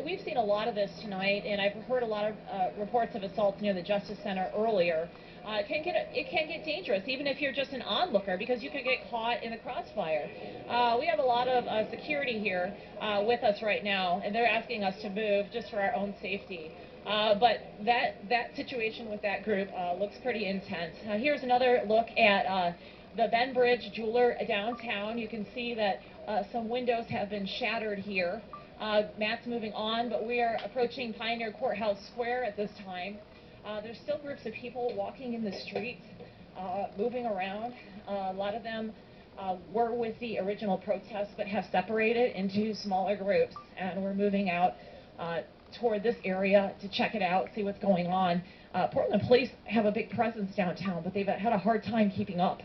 We've seen a lot of this tonight, and I've heard a lot of reports of assaults near the Justice Center earlier. It can get dangerous, even if you're just an onlooker, because you could get caught in the crossfire. We have a lot of security here with us right now, and they're asking us to move just for our own safety. But that situation with that group looks pretty intense. Here's another look at the Ben Bridge jeweler downtown. You can see that some windows have been shattered here. Matt's moving on, but we are approaching Pioneer Courthouse Square at this time. There's still groups of people walking in the streets, moving around. A lot of them were with the original protests but have separated into smaller groups, and we're moving out toward this area to check it out, see what's going on. Portland police have a big presence downtown, but they've had a hard time keeping up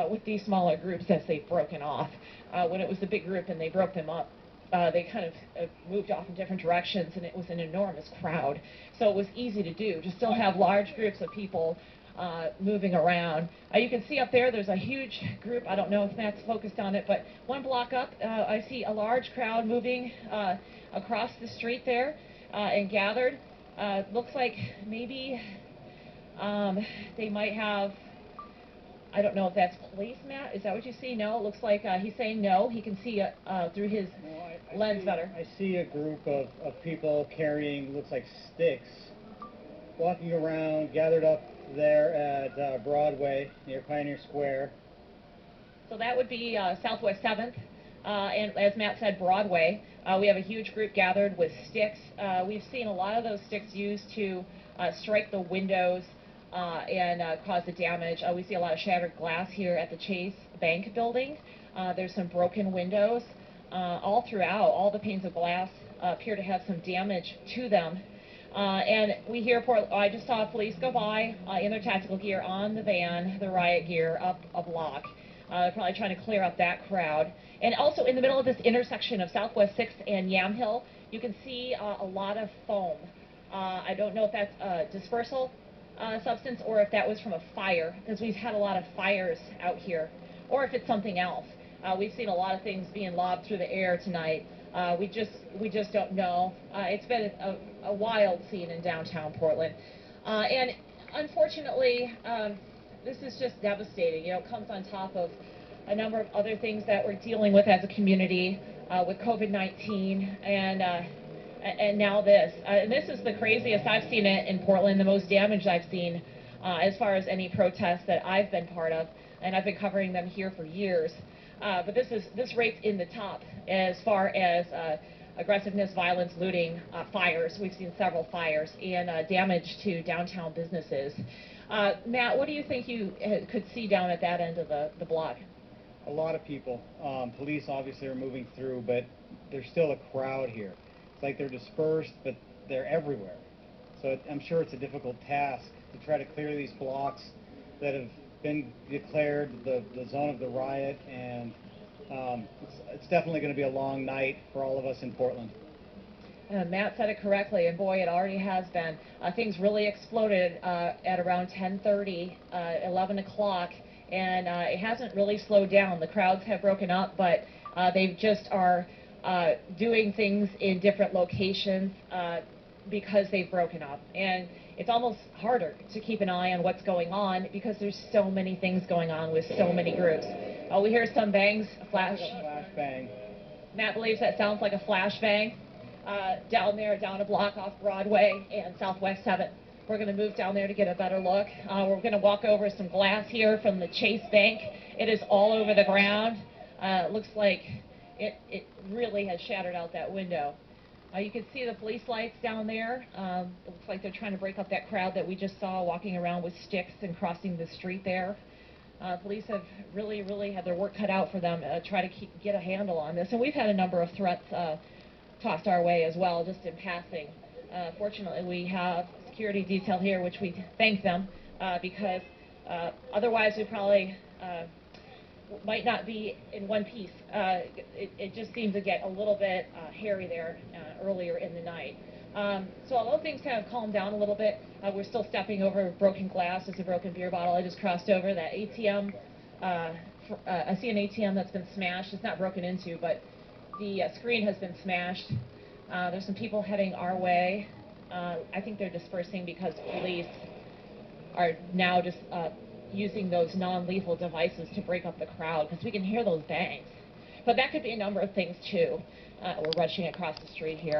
with these smaller groups as they've broken off. When it was the big group and they broke them up, they kind of moved off in different directions, and it was an enormous crowd. So it was easy to do, to still have large groups of people moving around. You can see up there, there's a huge group. I don't know if Matt's focused on it, but one block up, I see a large crowd moving across the street there and gathered. Looks like maybe they might have, I don't know if that's police, Matt. Is that what you see? No, it looks like he's saying no. He can see through his lens better. I see a group of people carrying, looks like sticks, walking around, gathered up there at Broadway near Pioneer Square. So that would be Southwest 7th, and as Matt said, Broadway. We have a huge group gathered with sticks. We've seen a lot of those sticks used to strike the windows and cause the damage. We see a lot of shattered glass here at the Chase Bank building. There's some broken windows all throughout. All the panes of glass appear to have some damage to them. And we hear, I just saw police go by in their tactical gear on the van, the riot gear, up a block. They're probably trying to clear out that crowd. And also in the middle of this intersection of Southwest 6th and Yamhill, you can see a lot of foam. I don't know if that's dispersal substance or if that was from a fire, because we've had a lot of fires out here, or if it's something else. We've seen a lot of things being lobbed through the air tonight. We just don't know. It's been a wild scene in downtown Portland, and unfortunately, this is just devastating. You know, it comes on top of a number of other things that we're dealing with as a community with COVID-19 and now this. And this is the craziest I've seen it in Portland, the most damage I've seen as far as any protests that I've been part of, and I've been covering them here for years. But this rates in the top as far as aggressiveness, violence, looting, fires. We've seen several fires and damage to downtown businesses. Matt, what do you think you could see down at that end of the block? A lot of people. Police obviously are moving through, but there's still a crowd here. It's like they're dispersed, but they're everywhere. So I'm sure it's a difficult task to try to clear these blocks that have been declared the zone of the riot, and it's definitely going to be a long night for all of us in Portland. Matt said it correctly, and boy, it already has been. Things really exploded at around 10:30, 11 o'clock, and it hasn't really slowed down. The crowds have broken up, but they just are doing things in different locations because they've broken up. And it's almost harder to keep an eye on what's going on because there's so many things going on with so many groups. We hear some bangs, flash. Flash bang. Matt believes that sounds like a flash bang. Down there, down a block off Broadway and Southwest 7th. We're going to move down there to get a better look. We're going to walk over some glass here from the Chase Bank. It is all over the ground. Looks like it really has shattered out that window. You can see the police lights down there. It looks like they're trying to break up that crowd that we just saw walking around with sticks and crossing the street there. Police have really had their work cut out for them to try to get a handle on this. And we've had a number of threats tossed our way as well, just in passing. Fortunately, we have security detail here, which we thank them because otherwise we probably might not be in one piece. It just seemed to get a little bit hairy there earlier in the night. So although things kind of calmed down a little bit, we're still stepping over broken glass. There's a broken beer bottle. I just crossed over that ATM. I see an ATM that's been smashed. It's not broken into, but the screen has been smashed. There's some people heading our way. I think they're dispersing because police are now just using those non-lethal devices to break up the crowd, because we can hear those bangs. But that could be a number of things too. We're rushing across the street here.